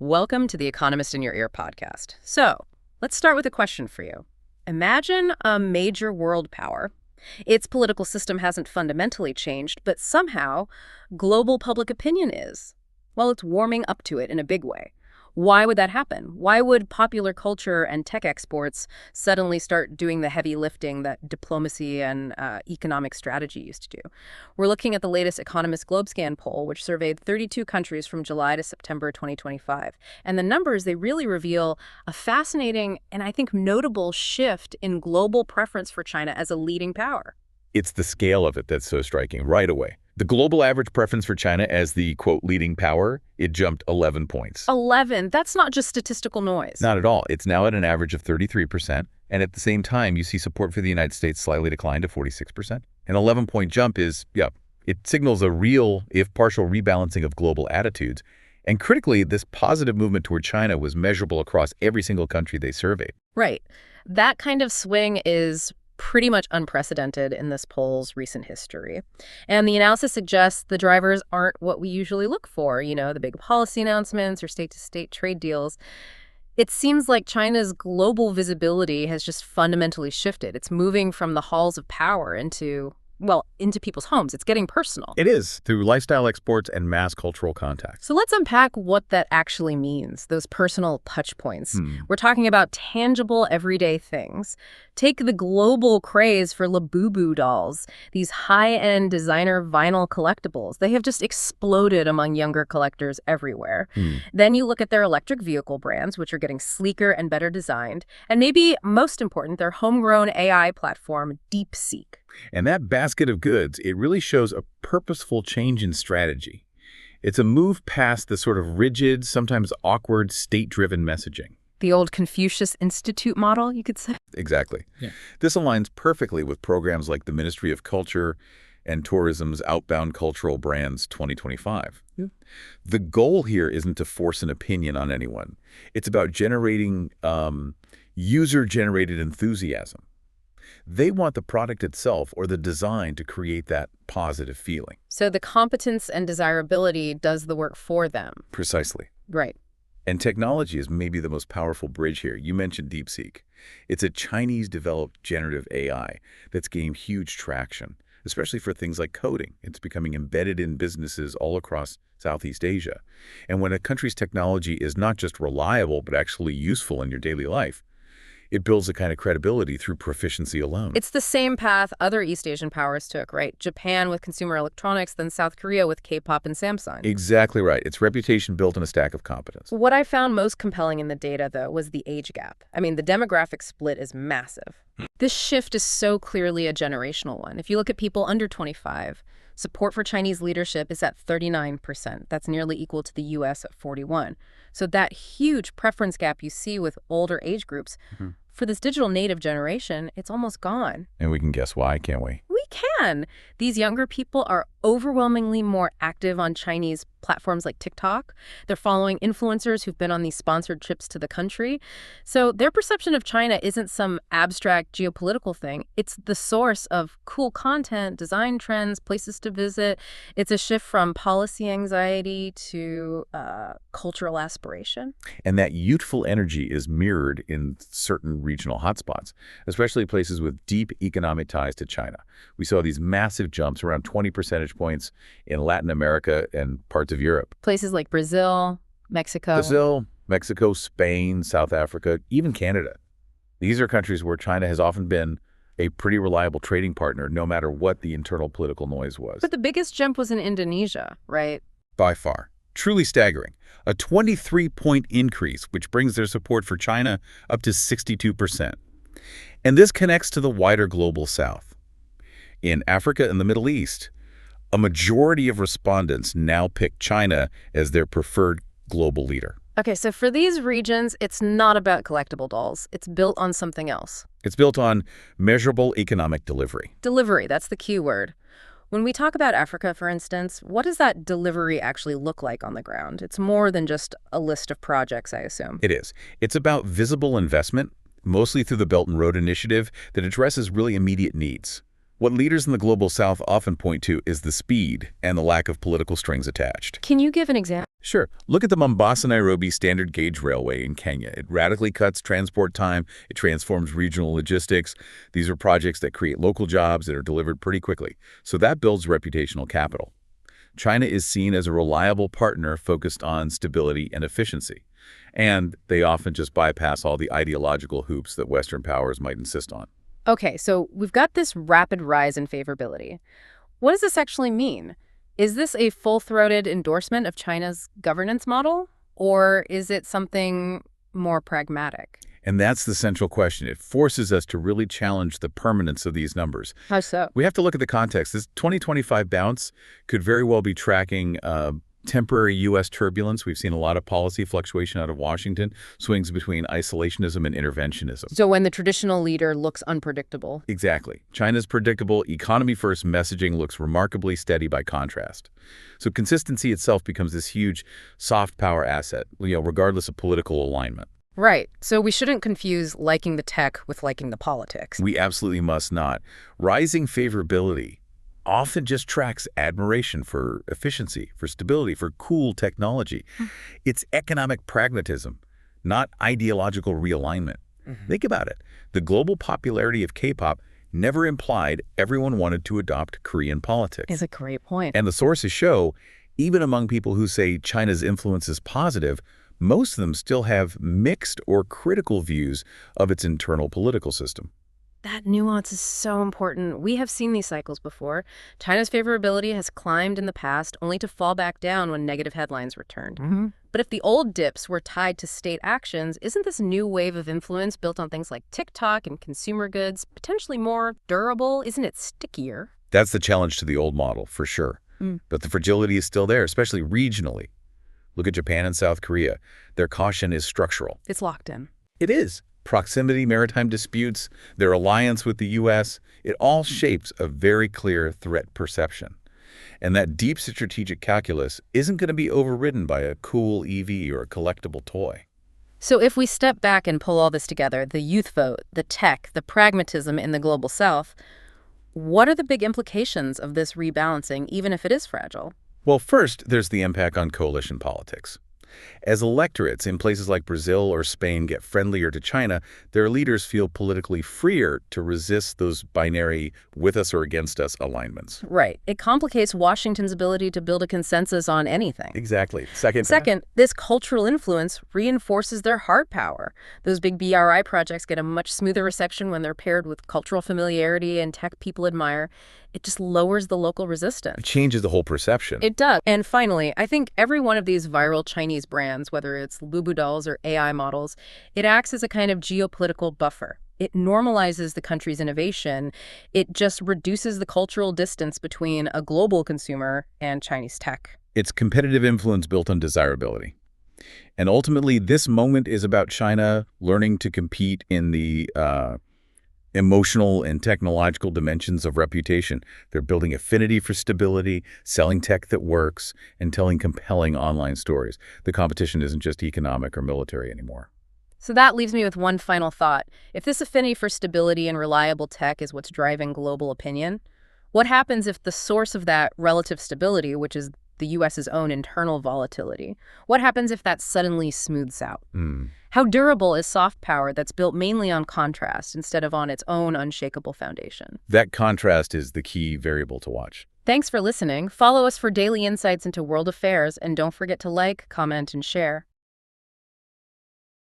Welcome to the Economist in Your Ear podcast. So, let's start with a question for you. Imagine a major world power. Its political system hasn't fundamentally changed, but somehow global public opinion is. Well, it's warming up to it in a big way. Why would that happen? Why would popular culture and tech exports suddenly start doing the heavy lifting that diplomacy and economic strategy used to do? We're looking at the latest Economist GlobeScan poll, which surveyed 32 countries from July to September 2025. And the numbers, they really reveal a fascinating and I think notable shift in global preference for China as a leading power. It's the scale of it that's so striking right away. The global average preference for China as the, quote, leading power, it jumped 11 points. 11? That's not just statistical noise. Not at all. It's now at an average of 33%. And at the same time, you see support for the United States slightly decline to 46%. An 11-point jump is, it signals a real, if partial, rebalancing of global attitudes. And critically, this positive movement toward China was measurable across every single country they surveyed. Right. That kind of swing is pretty much unprecedented in this poll's recent history. And the analysis suggests the drivers aren't what we usually look for, the big policy announcements or state-to-state trade deals. It seems like China's global visibility has just fundamentally shifted. It's moving from the halls of power into people's homes. It's getting personal. It is, through lifestyle exports and mass cultural contacts. So let's unpack what that actually means, those personal touch points. We're talking about tangible, everyday things. Take the global craze for Labubu dolls, these high-end designer vinyl collectibles. They have just exploded among younger collectors everywhere. Then you look at their electric vehicle brands, which are getting sleeker and better designed. And maybe most important, their homegrown AI platform, DeepSeek. And that basket of goods, it really shows a purposeful change in strategy. It's a move past the sort of rigid, sometimes awkward, state-driven messaging. The old Confucius Institute model, you could say. Exactly. Yeah. This aligns perfectly with programs like the Ministry of Culture and Tourism's Outbound Cultural Brands 2025. Yeah. The goal here isn't to force an opinion on anyone. It's about generating user-generated enthusiasm. They want the product itself or the design to create that positive feeling. So the competence and desirability does the work for them. Precisely. Right. And technology is maybe the most powerful bridge here. You mentioned DeepSeek. It's a Chinese-developed generative AI that's gained huge traction, especially for things like coding. It's becoming embedded in businesses all across Southeast Asia. And when a country's technology is not just reliable, but actually useful in your daily life, it builds a kind of credibility through proficiency alone. It's the same path other East Asian powers took, right? Japan with consumer electronics, then South Korea with K-pop and Samsung. Exactly right. It's reputation built on a stack of competence. What I found most compelling in the data, though, was the age gap. I mean, the demographic split is massive. This shift is so clearly a generational one. If you look at people under 25, support for Chinese leadership is at 39%. That's nearly equal to the U.S. at 41%. So that huge preference gap you see with older age groups, for this digital native generation, it's almost gone. And we can guess why, can't we? We can. These younger people are overwhelmingly more active on Chinese platforms like TikTok. They're following influencers who've been on these sponsored trips to the country. So their perception of China isn't some abstract geopolitical thing. It's the source of cool content, design trends, places to visit. It's a shift from policy anxiety to cultural aspiration. And that youthful energy is mirrored in certain regional hotspots, especially places with deep economic ties to China. We saw these massive jumps, around 20 percentage points in Latin America and parts of Europe. Places like Brazil, Mexico, Spain, South Africa, even Canada. These are countries where China has often been a pretty reliable trading partner, no matter what the internal political noise was. But the biggest jump was in Indonesia, right? By far. Truly staggering. A 23-point increase, which brings their support for China up to 62%. And this connects to the wider global south. In Africa and the Middle East, a majority of respondents now pick China as their preferred global leader. Okay, so for these regions, it's not about collectible dolls. It's built on something else. It's built on measurable economic delivery. Delivery, that's the key word. When we talk about Africa, for instance, what does that delivery actually look like on the ground? It's more than just a list of projects, I assume. It is. It's about visible investment, mostly through the Belt and Road Initiative, that addresses really immediate needs. What leaders in the global south often point to is the speed and the lack of political strings attached. Can you give an example? Sure. Look at the Mombasa-Nairobi Standard Gauge Railway in Kenya. It radically cuts transport time. It transforms regional logistics. These are projects that create local jobs that are delivered pretty quickly. So that builds reputational capital. China is seen as a reliable partner focused on stability and efficiency. And they often just bypass all the ideological hoops that Western powers might insist on. Okay, so we've got this rapid rise in favorability. What does this actually mean? Is this a full-throated endorsement of China's governance model, or is it something more pragmatic? And that's the central question. It forces us to really challenge the permanence of these numbers. How so? We have to look at the context. This 2025 bounce could very well be tracking temporary U.S. turbulence. We've seen a lot of policy fluctuation out of Washington, swings between isolationism and interventionism. So when the traditional leader looks unpredictable. Exactly. China's predictable, economy-first messaging looks remarkably steady by contrast. So consistency itself becomes this huge soft power asset, regardless of political alignment. Right. So we shouldn't confuse liking the tech with liking the politics. We absolutely must not. Rising favorability often just tracks admiration for efficiency, for stability, for cool technology. It's economic pragmatism, not ideological realignment. Think about it. The global popularity of K-pop never implied everyone wanted to adopt Korean politics. It's a great point. And the sources show, even among people who say China's influence is positive, most of them still have mixed or critical views of its internal political system. That nuance is so important. We have seen these cycles before. China's favorability has climbed in the past only to fall back down when negative headlines returned. But if the old dips were tied to state actions, isn't this new wave of influence built on things like TikTok and consumer goods potentially more durable? Isn't it stickier? That's the challenge to the old model, for sure. But the fragility is still there, especially regionally. Look at Japan and South Korea. Their caution is structural. It's locked in. It is. Proximity, maritime disputes, their alliance with the U.S., it all shapes a very clear threat perception. And that deep strategic calculus isn't going to be overridden by a cool EV or a collectible toy. So if we step back and pull all this together, the youth vote, the tech, the pragmatism in the global south, what are the big implications of this rebalancing, even if it is fragile? Well, first, there's the impact on coalition politics. As electorates in places like Brazil or Spain get friendlier to China, their leaders feel politically freer to resist those binary with us or against us alignments. Right. It complicates Washington's ability to build a consensus on anything. Exactly. Second, this cultural influence reinforces their hard power. Those big BRI projects get a much smoother reception when they're paired with cultural familiarity and tech people admire. It just lowers the local resistance. it changes the whole perception. It does. And finally, I think every one of these viral Chinese brands, whether it's Lubu dolls or AI models, it acts as a kind of geopolitical buffer. It normalizes the country's innovation. It just reduces the cultural distance between a global consumer and Chinese tech. It's competitive influence built on desirability. And ultimately, this moment is about China learning to compete in the emotional and technological dimensions of reputation. They're building affinity for stability, selling tech that works, and telling compelling online stories. The competition isn't just economic or military anymore. So that leaves me with one final thought. If this affinity for stability and reliable tech is what's driving global opinion, what happens if the source of that relative stability, which is the U.S.'s own internal volatility, what happens if that suddenly smooths out? How durable is soft power that's built mainly on contrast instead of on its own unshakable foundation? That contrast is the key variable to watch. Thanks for listening. Follow us for daily insights into world affairs, and don't forget to like, comment, and share.